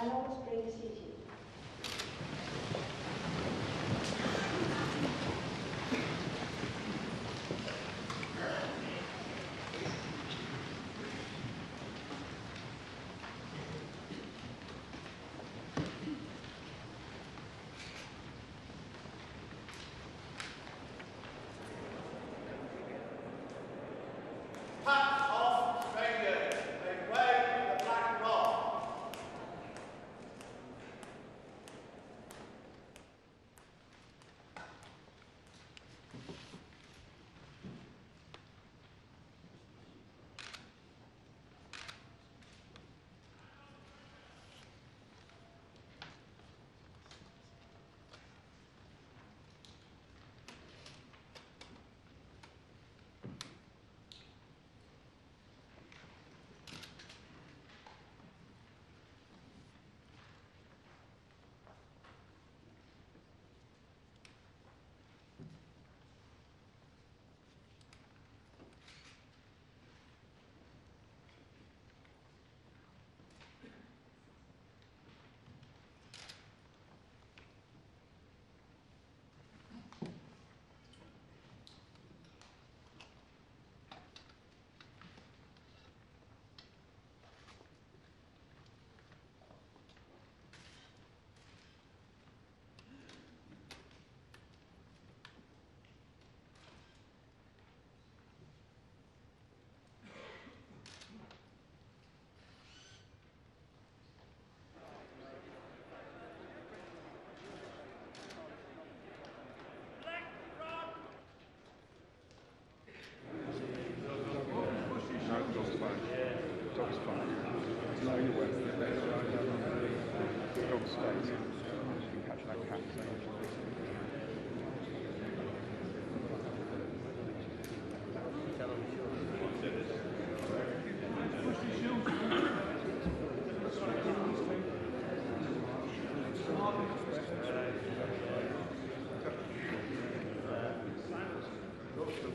Panels, please seated.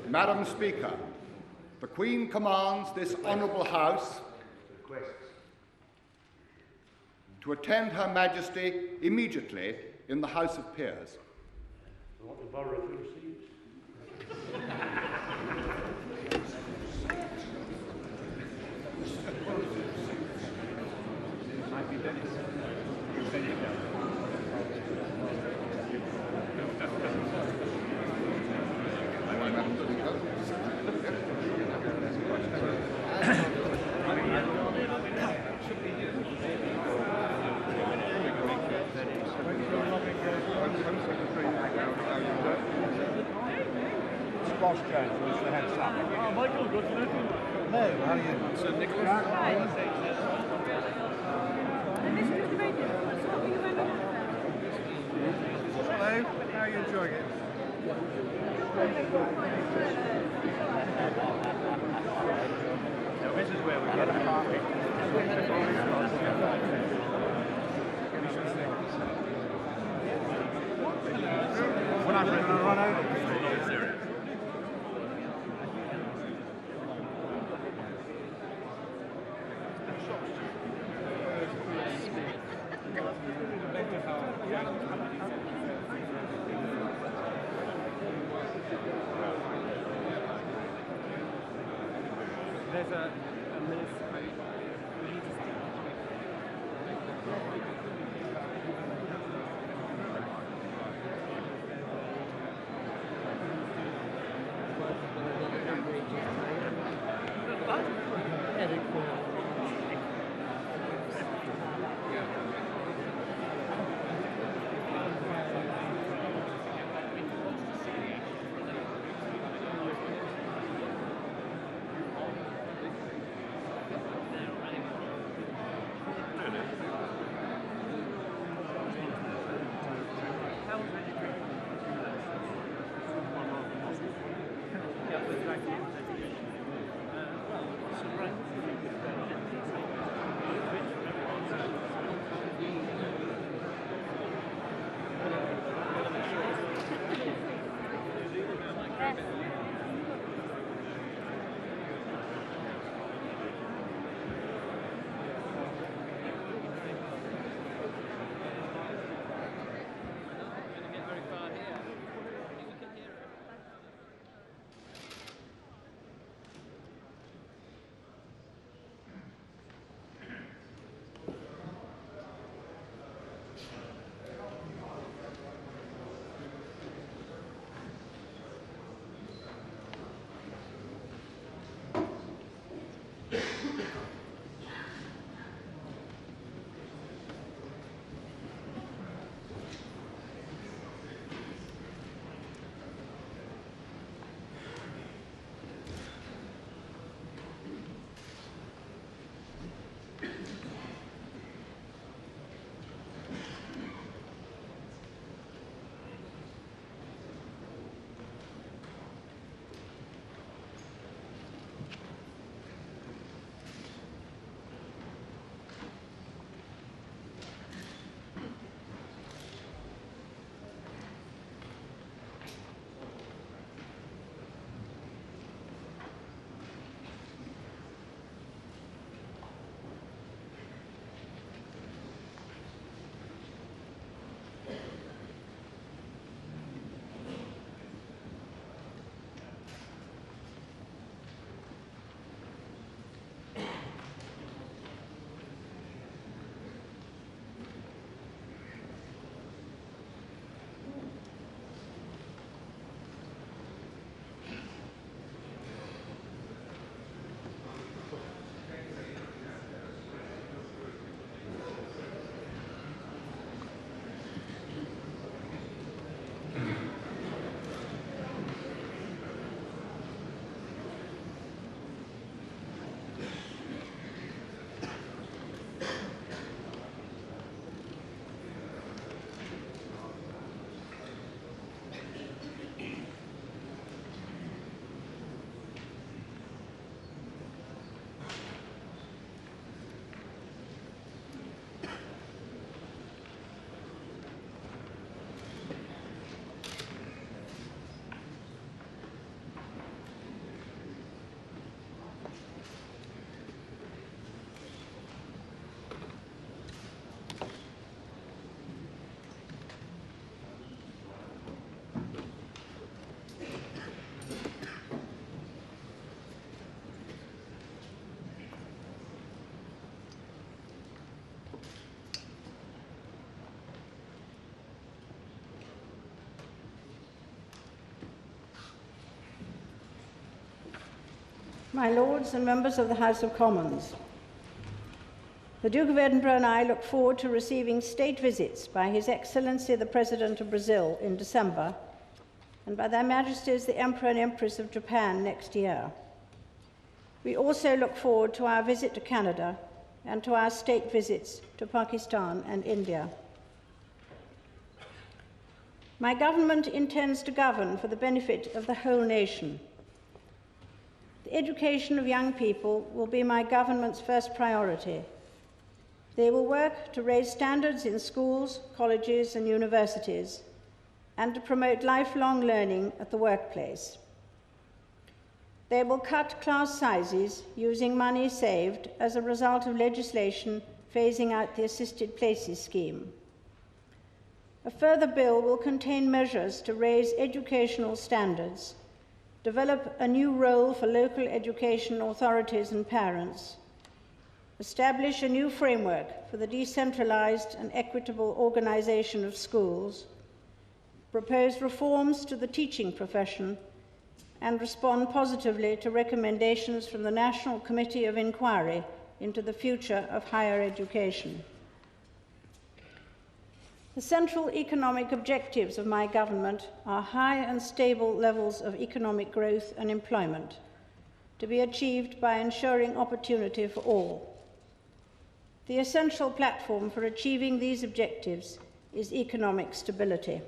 Madam Speaker, the Queen commands this Honourable House to attend Her Majesty immediately in the House of Peers. I want to borrow a few seats. Might be Dennis. Boss Jones, who's the head son. Oh, Michael, good to meet you. Hello, how are you? Sir Nicholas. Hi. Hello, how are you enjoying it? Now, this is where we get a party. When I'm going to run over. There's a minister. My Lords and members of the House of Commons, the Duke of Edinburgh and I look forward to receiving state visits by His Excellency the President of Brazil in December and by Their Majesties the Emperor and Empress of Japan next year. We also look forward to our visit to Canada and to our state visits to Pakistan and India. My government intends to govern for the benefit of the whole nation. The education of young people will be my government's first priority. They will work to raise standards in schools, colleges and universities, and to promote lifelong learning at the workplace. They will cut class sizes using money saved as a result of legislation phasing out the assisted places scheme. A further bill will contain measures to raise educational standards, develop a new role for local education authorities and parents, establish a new framework for the decentralized and equitable organization of schools, propose reforms to the teaching profession, and respond positively to recommendations from the National Committee of Inquiry into the future of higher education. The central economic objectives of my government are high and stable levels of economic growth and employment, to be achieved by ensuring opportunity for all. The essential platform for achieving these objectives is economic stability.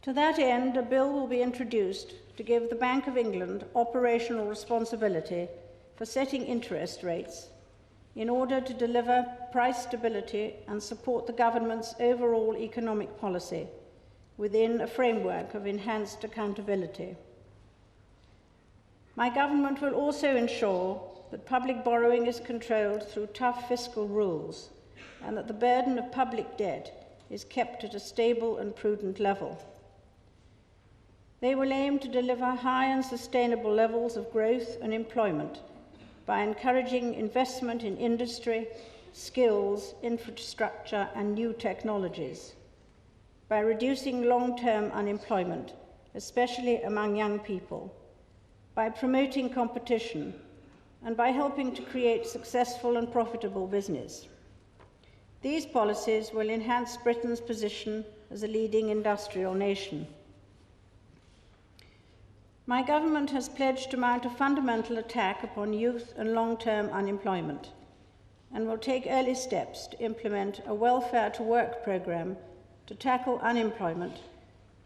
To that end, a bill will be introduced to give the Bank of England operational responsibility for setting interest rates in order to deliver price stability and support the government's overall economic policy within a framework of enhanced accountability. My government will also ensure that public borrowing is controlled through tough fiscal rules and that the burden of public debt is kept at a stable and prudent level. They will aim to deliver high and sustainable levels of growth and employment by encouraging investment in industry, skills, infrastructure, and new technologies, by reducing long-term unemployment, especially among young people, by promoting competition, and by helping to create successful and profitable business. These policies will enhance Britain's position as a leading industrial nation. My government has pledged to mount a fundamental attack upon youth and long-term unemployment and will take early steps to implement a welfare-to-work programme to tackle unemployment,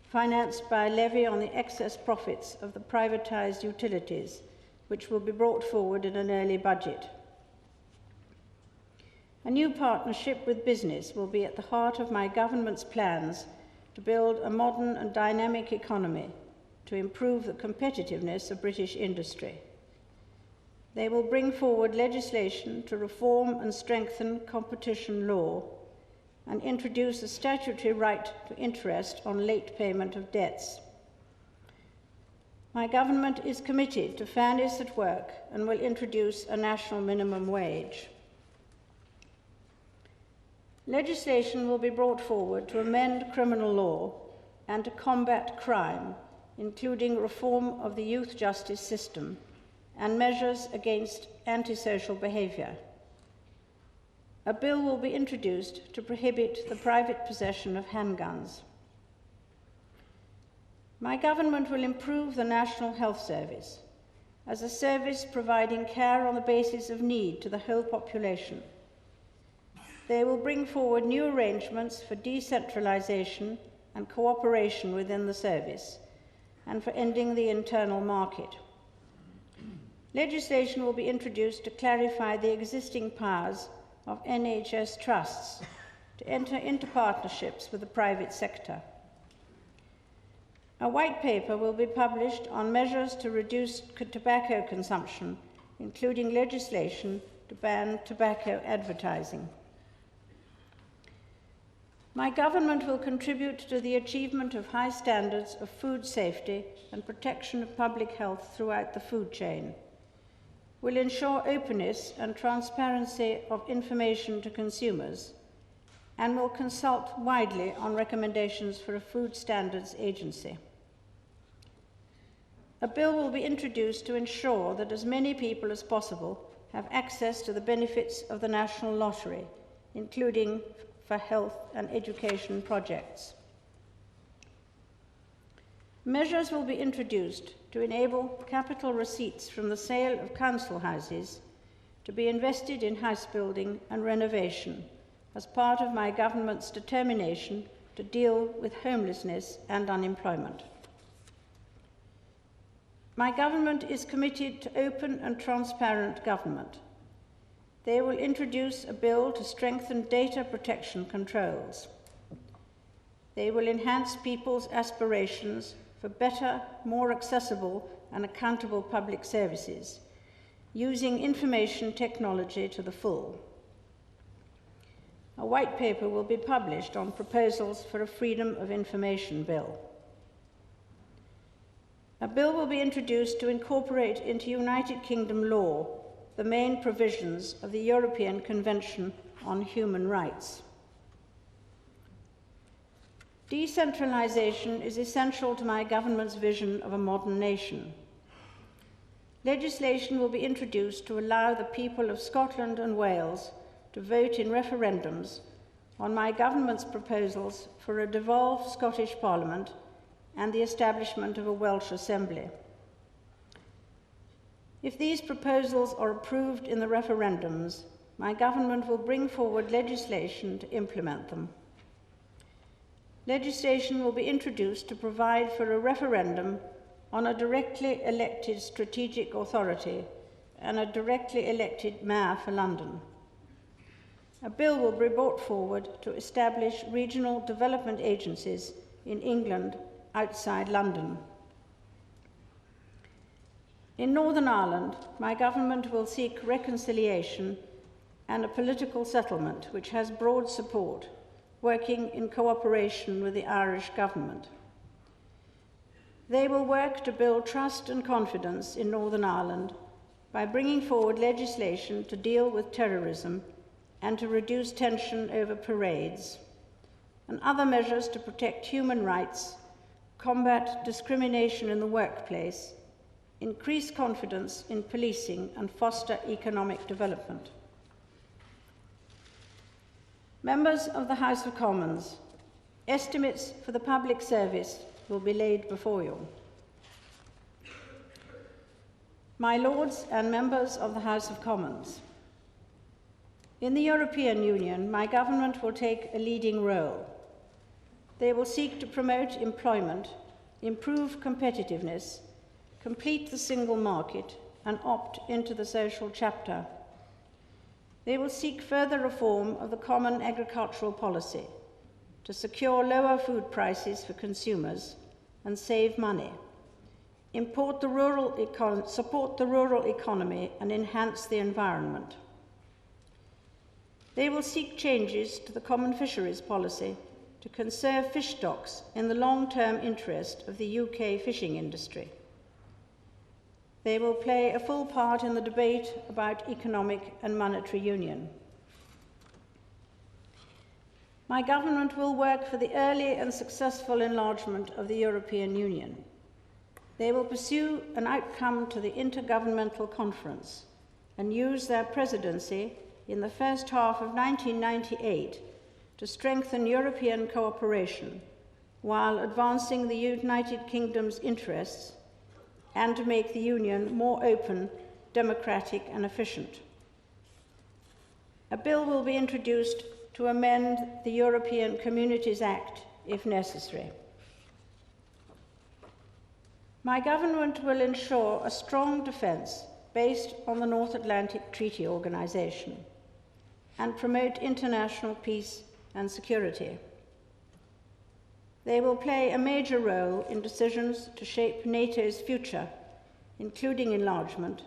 financed by a levy on the excess profits of the privatised utilities, which will be brought forward in an early budget. A new partnership with business will be at the heart of my government's plans to build a modern and dynamic economy to improve the competitiveness of British industry. They will bring forward legislation to reform and strengthen competition law and introduce a statutory right to interest on late payment of debts. My government is committed to fairness at work and will introduce a national minimum wage. Legislation will be brought forward to amend criminal law and to combat crime, including reform of the youth justice system and measures against antisocial behaviour. A bill will be introduced to prohibit the private possession of handguns. My government will improve the National Health Service as a service providing care on the basis of need to the whole population. They will bring forward new arrangements for decentralisation and cooperation within the service and for ending the internal market. Legislation will be introduced to clarify the existing powers of NHS trusts to enter into partnerships with the private sector. A white paper will be published on measures to reduce tobacco consumption, including legislation to ban tobacco advertising. My government will contribute to the achievement of high standards of food safety and protection of public health throughout the food chain, will ensure openness and transparency of information to consumers, and will consult widely on recommendations for a food standards agency. a bill will be introduced to ensure that as many people as possible have access to the benefits of the National Lottery, including for health and education projects. Measures will be introduced to enable capital receipts from the sale of council houses to be invested in house building and renovation as part of my government's determination to deal with homelessness and unemployment. My government is committed to open and transparent government. They will introduce a bill to strengthen data protection controls. They will enhance people's aspirations for better, more accessible and accountable public services, using information technology to the full. A white paper will be published on proposals for a Freedom of Information bill. A bill will be introduced to incorporate into United Kingdom law the main provisions of the European Convention on Human Rights. Decentralisation is essential to my government's vision of a modern nation. Legislation will be introduced to allow the people of Scotland and Wales to vote in referendums on my government's proposals for a devolved Scottish Parliament and the establishment of a Welsh Assembly. If these proposals are approved in the referendums, my government will bring forward legislation to implement them. Legislation will be introduced to provide for a referendum on a directly elected strategic authority and a directly elected mayor for London. A bill will be brought forward to establish regional development agencies in England outside London. In Northern Ireland, my government will seek reconciliation and a political settlement which has broad support, working in cooperation with the Irish government. They will work to build trust and confidence in Northern Ireland by bringing forward legislation to deal with terrorism and to reduce tension over parades, and other measures to protect human rights, combat discrimination in the workplace, increase confidence in policing, and foster economic development. Members of the House of Commons, estimates for the public service will be laid before you. My Lords and members of the House of Commons, in the European Union, my government will take a leading role. They will seek to promote employment, improve competitiveness, complete the single market, and opt into the social chapter. They will seek further reform of the common agricultural policy to secure lower food prices for consumers and save money, support the rural economy and enhance the environment. They will seek changes to the common fisheries policy to conserve fish stocks in the long-term interest of the UK fishing industry. They will play a full part in the debate about economic and monetary union. My government will work for the early and successful enlargement of the European Union. They will pursue an outcome to the Intergovernmental Conference and use their presidency in the first half of 1998 to strengthen European cooperation while advancing the United Kingdom's interests and to make the Union more open, democratic and efficient. A bill will be introduced to amend the European Communities Act if necessary. My government will ensure a strong defence based on the North Atlantic Treaty Organisation and promote international peace and security. They will play a major role in decisions to shape NATO's future, including enlargement,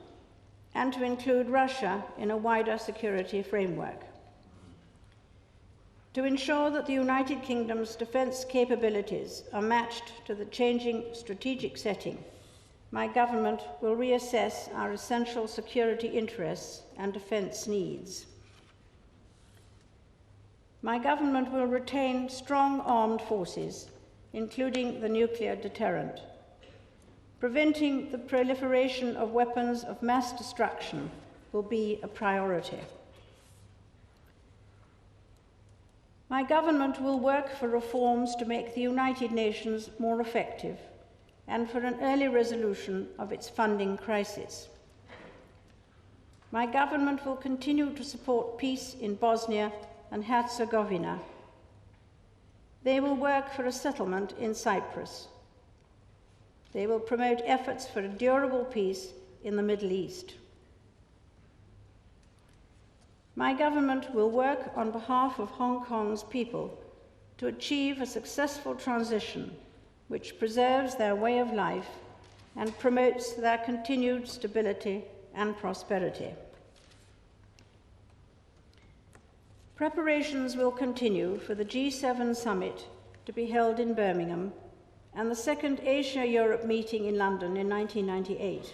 and to include Russia in a wider security framework. To ensure that the United Kingdom's defence capabilities are matched to the changing strategic setting, my government will reassess our essential security interests and defence needs. My government will retain strong armed forces, including the nuclear deterrent. Preventing the proliferation of weapons of mass destruction will be a priority. My government will work for reforms to make the United Nations more effective and for an early resolution of its funding crisis. My government will continue to support peace in Bosnia and Herzegovina. They will work for a settlement in Cyprus. They will promote efforts for a durable peace in the Middle East. My government will work on behalf of Hong Kong's people to achieve a successful transition which preserves their way of life and promotes their continued stability and prosperity. Preparations will continue for the G7 summit to be held in Birmingham and the second Asia-Europe meeting in London in 1998.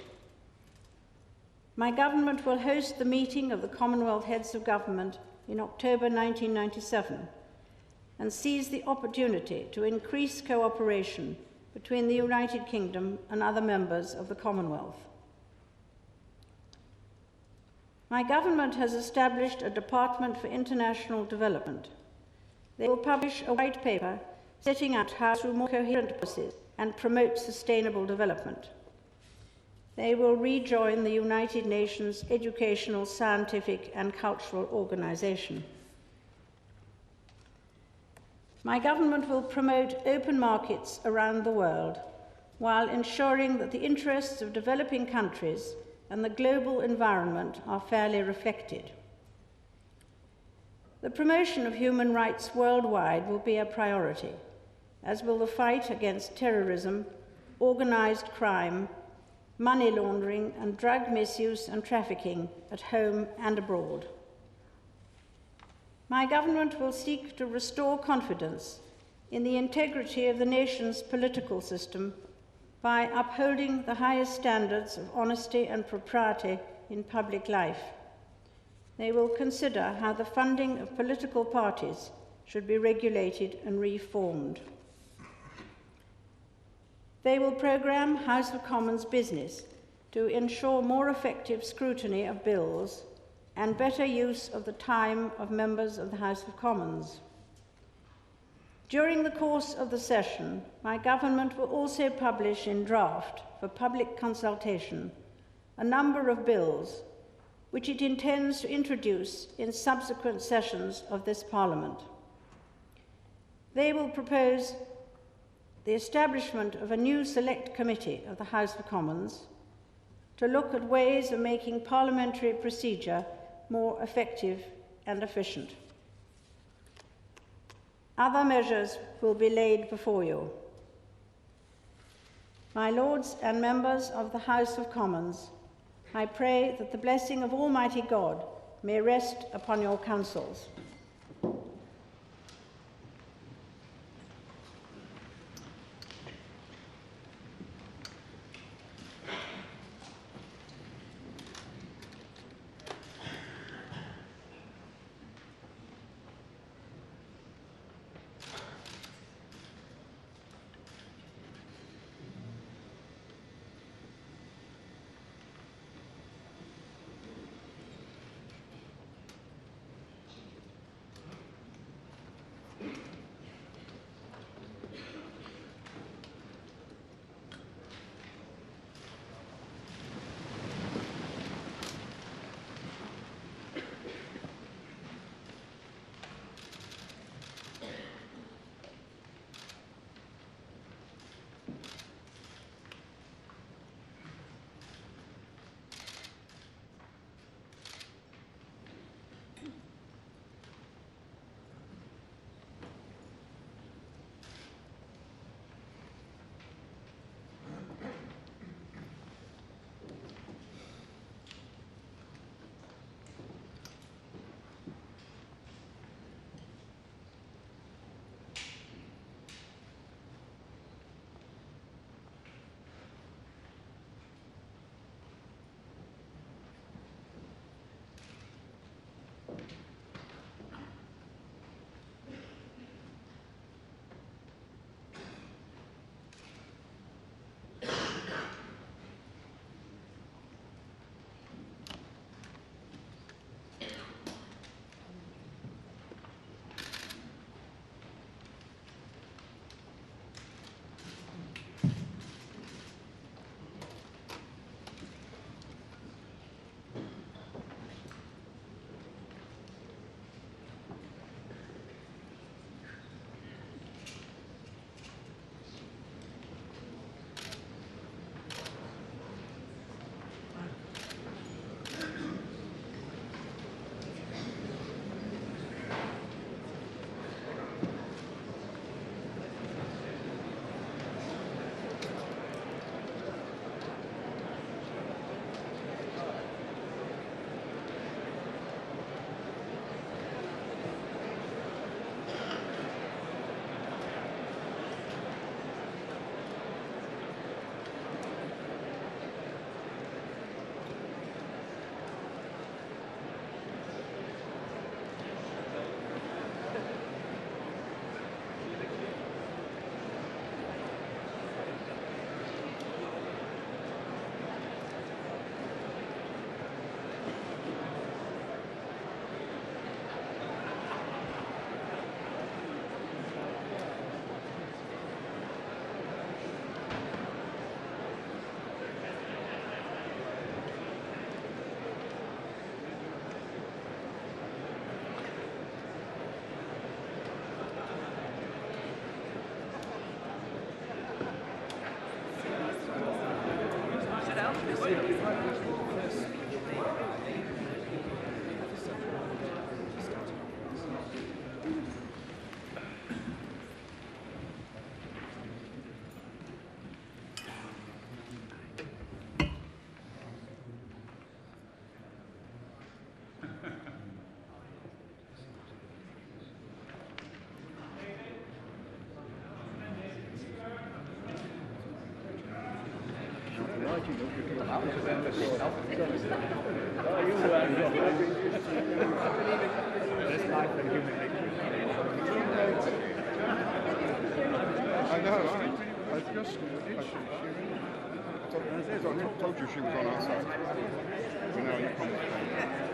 My government will host the meeting of the Commonwealth Heads of Government in October 1997 and seize the opportunity to increase cooperation between the United Kingdom and other members of the Commonwealth. My government has established a Department for International Development. They will publish a white paper setting out how through more coherent policies and promote sustainable development. They will rejoin the United Nations Educational, Scientific and Cultural Organization. My government will promote open markets around the world while ensuring that the interests of developing countries and the global environment are fairly reflected. The promotion of human rights worldwide will be a priority, as will the fight against terrorism, organized crime, money laundering and drug misuse and trafficking at home and abroad. My government will seek to restore confidence in the integrity of the nation's political system by upholding the highest standards of honesty and propriety in public life. They will consider how the funding of political parties should be regulated and reformed. They will programme House of Commons business to ensure more effective scrutiny of bills and better use of the time of members of the House of Commons. During the course of the session, my government will also publish in draft for public consultation a number of bills which it intends to introduce in subsequent sessions of this Parliament. They will propose the establishment of a new select committee of the House of Commons to look at ways of making parliamentary procedure more effective and efficient. Other measures will be laid before you. My Lords and members of the House of Commons, I pray that the blessing of Almighty God may rest upon your councils. I know, I told you she was on our side. You know, you promised me.